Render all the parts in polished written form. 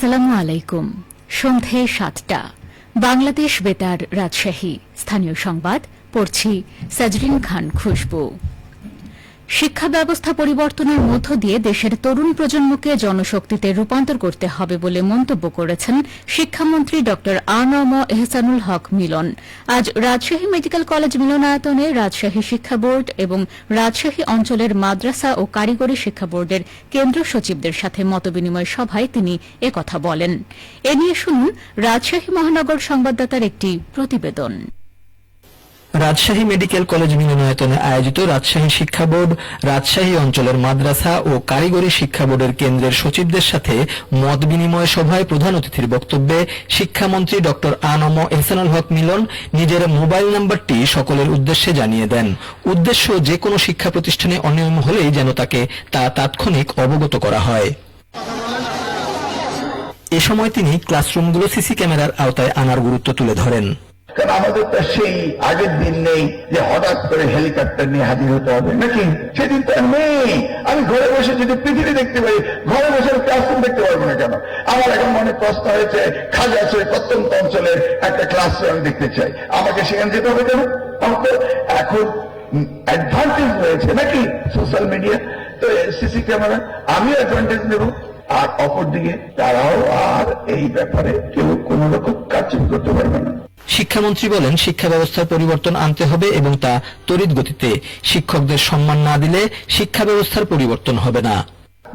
আসসালামু আলাইকুম। সন্ধে ৭টা, বাংলাদেশ বেতার, রাজশাহী। স্থানীয় সংবাদ পড়ছি সাজরিন খান খুশবু। শিক্ষা ব্যবস্থা পরিবর্তনের মধ্য দিয়ে দেশের তরুণ প্রজন্মকে জনশক্তিতে রূপান্তর করতে হবে বলে মন্তব্য করেছেন শিক্ষামন্ত্রী ড আ.ন.ম এহসানুল হক মিলন। আজ রাজশাহী মেডিকেল কলেজ মিলনায়তনে রাজশাহী শিক্ষা বোর্ড এবং রাজশাহী অঞ্চলের মাদ্রাসা ও কারিগরি শিক্ষা বোর্ডের কেন্দ্রীয় সচিবদের সাথে মতবিনিময় সভায় তিনি একথা বলেন। এ নিয়ে শুনুন রাজশাহী মহানগর সংবাদদাতার একটি প্রতিবেদন। রাজশাহী মেডিকেল কলেজ মিলনায়তনে আয়োজিত রাজশাহী শিক্ষা বোর্ড, রাজশাহী অঞ্চলের মাদ্রাসা ও কারিগরি শিক্ষা বোর্ডের কেন্দ্রের সচিবদের সাথে মত বিনিময় সভায় প্রধান অতিথির বক্তব্যে শিক্ষামন্ত্রী ড আ.ন.ম এহসানুল হক মিলন নিজের মোবাইল নাম্বারটি সকলের উদ্দেশ্যে জানিয়ে দেন। উদ্দেশ্য, যে কোনো শিক্ষা প্রতিষ্ঠানে অনিয়ম হলেই যেন তাকে তা তাৎক্ষণিক অবগত করা হয়। এ সময় তিনি ক্লাসরুমগুলো সিসি ক্যামেরার আওতায় আনার গুরুত্ব তুলে ধরেন। কারণ আমাদের তো সেই আগের দিন নেই যে হঠাৎ করে হেলিকপ্টার নিয়ে হাজির হতে হবে, নাকি? সেদিন তো নেই। আমি ঘরে বসে যদি পৃথিবী দেখতে পারি, ঘরে বসে ক্লাসরুম দেখতে পারবো না কেন? আমার এখন মনে প্রশ্ন হয়েছে, খাগড়াছড়ি প্রত্যন্ত অঞ্চলের একটা ক্লাসরুম আমি দেখতে চাই, আমাকে সেখানে যেতে হবে কেন? আমার তো এখন অ্যাডভান্টেজ রয়েছে, নাকি? সোশ্যাল মিডিয়া তো সিসি ক্যামেরা, আমিও অ্যাডভান্টেজ নেব। আর অপরদিকে তারাও আর এই ব্যাপারে কেউ কোন রকম কাজ করতে পারবে না। শিক্ষামন্ত্রী বলেন, শিক্ষা ব্যবস্থার পরিবর্তন আনতে হবে এবং তা তড়িৎ গতিতে। শিক্ষকদের সম্মান না দিলে শিক্ষা ব্যবস্থার পরিবর্তন হবে না।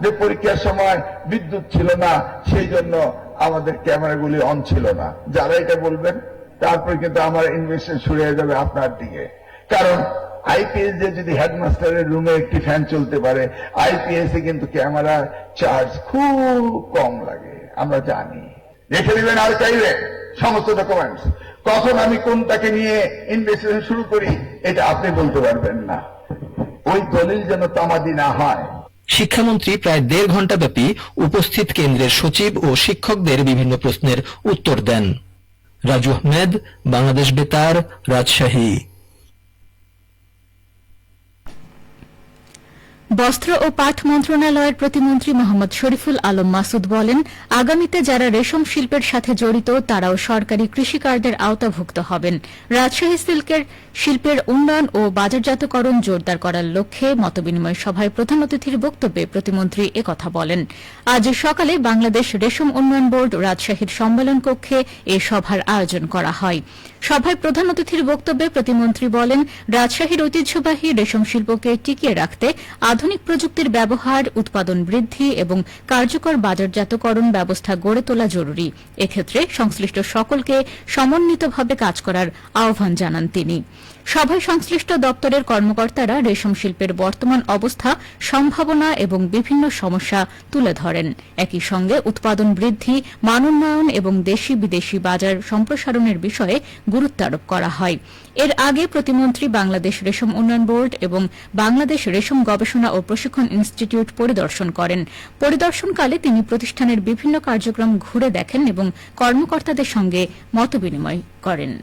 যে পরীক্ষার সময় বিদ্যুৎ ছিল না, সেই জন্য আমাদের ক্যামেরাগুলি অন ছিল না, যারা এটা বলবেন তারপরে কিন্তু আমার ইনভেস্টমেন্ট শুরু হয়ে যাবে আপনার দিকে। কারণ আইপিএস যে যদি হেডমাস্টারের রুমে একটি ফ্যান চলতে পারে, আইপিএস এ কিন্তু ক্যামেরার চার্জ খুব কম লাগে, আমরা জানি। রেখে দিবেন আর চাইবেন সমস্ত ডকুমেন্টস। কখন আমি কোনটাকে নিয়ে ইনভেস্টিগেশন শুরু করি এটা আপনি বলতে পারবেন না। ওই দলিল যেন তামাদি না হয়। শিক্ষামন্ত্রী প্রায় 1.5 ঘণ্টা ব্যাপী উপস্থিত কেন্দ্রের সচিব ও শিক্ষকদের বিভিন্ন প্রশ্নের উত্তর দেন। রাজু আহমেদ, বাংলাদেশ বেতার, রাজশাহী। বস্ত্র ও পাট মন্ত্রণালয়ের প্রতিমন্ত্রী মোহাম্মদ শরীফুল আলম মাসুদ বলেন, আগামীতে যারা রেশম শিল্পের সাথে জড়িত তারাও সরকারি কৃষি কার্ডের আওতাভুক্ত হবেন। রাজশাহী সিল্কের শিল্পের উন্নয়ন ও বাজারজাতকরণ জোরদার করার লক্ষ্যে মতবিনিময় সভায় প্রধান অতিথির বক্তব্যে প্রতিমন্ত্রী একথা বলেন। আজ সকালে বাংলাদেশ রেশম উন্নয়ন বোর্ড রাজশাহীর সম্মেলন কক্ষে এ সভার আয়োজন করা হয়। সভায় প্রধান অতিথির বক্তব্যে প্রতিমন্ত্রী বলেন, রাজশাহীর ঐতিহ্যবাহী রেশম শিল্পকে টিকিয়ে রাখতে আধুনিক প্রযুক্তির ব্যবহার, উৎপাদন বৃদ্ধি এবং কার্যকর বাজারজাতকরণ ব্যবস্থা গড়ে তোলা জরুরি। এক্ষেত্রে সংশ্লিষ্ট সকলকে সমন্বিতভাবে কাজ করার আহ্বান জানান তিনি। সভায় সংশ্লিষ্ট দপ্তরের কর্মকর্তারা রেশম শিল্পের বর্তমান অবস্থা, সম্ভাবনা এবং বিভিন্ন সমস্যা তুলে ধরেন। একই সঙ্গে উৎপাদন বৃদ্ধি, মানোন্নয়ন এবং দেশি বিদেশি বাজার সম্প্রসারণের বিষয়ে গুরুত্ব আরোপ করা হয়। এর আগে প্রতিমন্ত্রী বাংলাদেশ রেশম উন্নয়ন বোর্ড এবং বাংলাদেশ রেশম গবেষণা ও প্রশিক্ষণ ইনস্টিটিউট পরিদর্শন করেন। পরিদর্শনকালে তিনি প্রতিষ্ঠানের বিভিন্ন কার্যক্রম ঘুরে দেখেন এবং কর্মকর্তাদের সঙ্গে মতবিনিময় করেন।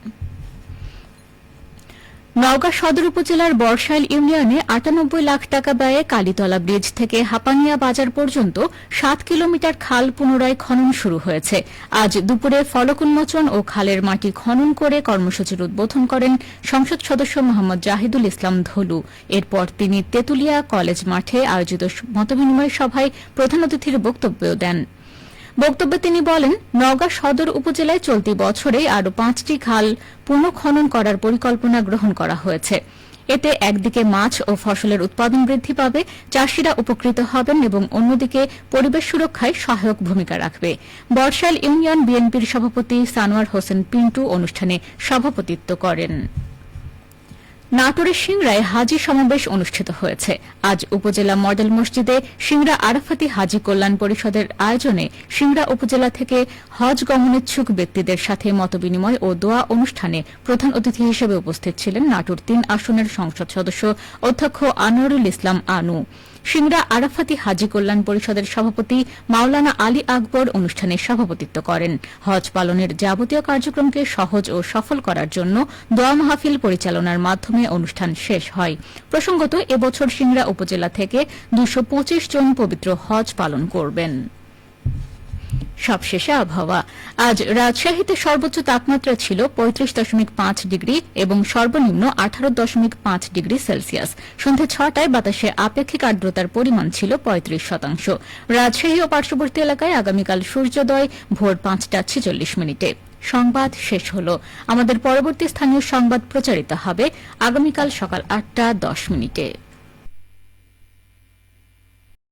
নওগাঁ সদর উপজেলার বর্ষাইল ইউনিয়নে ৯৮ লাখ টাকা ব্যয়ে কালীতলা ব্রিজ থেকে হাপানিয়া বাজার পর্যন্ত ৭ কিলোমিটার খাল পুনরায় খনন শুরু হয়েছে। আজ দুপুরে ফলক উন্মোচন ও খালের মাটি খনন করে কর্মসূচির উদ্বোধন করেন সংসদ সদস্য মোহাম্মদ জাহিদুল ইসলাম ধলু। এরপর তিনি তেতুলিয়া কলেজ মাঠে আয়োজিত মতবিনিময় সভায় প্রধান অতিথির বক্তব্য দেন। বক্তব্যে তিনি বলেন, নওগাঁ সদর উপজেলায় চলতি বছরে আরও 5টি খাল পুনঃখনন করার পরিকল্পনা গ্রহণ করা হয়েছে। এতে একদিকে মাছ ও ফসলের উৎপাদন বৃদ্ধি পাবে, চাষিরা উপকৃত হবেন এবং অন্যদিকে পরিবেশ সুরক্ষায় সহায়ক ভূমিকা রাখবে। বর্ষাইল ইউনিয়ন বিএনপির সভাপতি সানোয়ার হোসেন পিন্টু অনুষ্ঠানে সভাপতিত্ব করেন। নাটোরের সিংড়ায় হাজি সমাবেশ অনুষ্ঠিত হয়েছে। আজ উপজেলা মডেল মসজিদে সিংড়া আরাফাতি হাজি কল্যাণ পরিষদের আয়োজনে সিংড়া উপজেলা থেকে হজ গমনেচ্ছুক ব্যক্তিদের সাথে মতবিনিময় ও দোয়া অনুষ্ঠানে প্রধান অতিথি হিসেবে উপস্থিত ছিলেন নাটোর ৩ আসনের সংসদ সদস্য অধ্যক্ষ আনোয়ারুল ইসলাম আনু। সিংড়া আরাফাতি হাজি কল্যাণ পরিষদের সভাপতি মাওলানা আলী আকবর অনুষ্ঠানে সভাপতিত্ব করেন। হজ পালনের যাবতীয় কার্যক্রমকে সহজ ও সফল করার জন্য দোয়া মাহফিল পরিচালনার মাধ্যমে অনুষ্ঠান শেষ হয়। প্রসঙ্গত, এবছর সিংড়া উপজেলা থেকে ২২৫ জন পবিত্র হজ পালন করবেন। সবশেষে আবহাওয়া। আজ রাজশাহীতে সর্বোচ্চ তাপমাত্রা ছিল ৩৫.৫ ডিগ্রি এবং সর্বনিম্ন ১৮.৫ ডিগ্রি সেলসিয়াস। সন্ধ্যে ৬টায় বাতাসে আপেক্ষিক আর্দ্রতার পরিমাণ ছিল ৩৫%। রাজশাহী ও পার্শ্ববর্তী এলাকায় আগামীকাল সূর্যোদয় ভোর ৫টা ৪৬ মিনিটে। সংবাদ শেষ হল। আমাদের পরবর্তী স্থানীয় সংবাদ প্রচারিত হবে আগামীকাল সকাল ৮টা ১০ মিনিটে।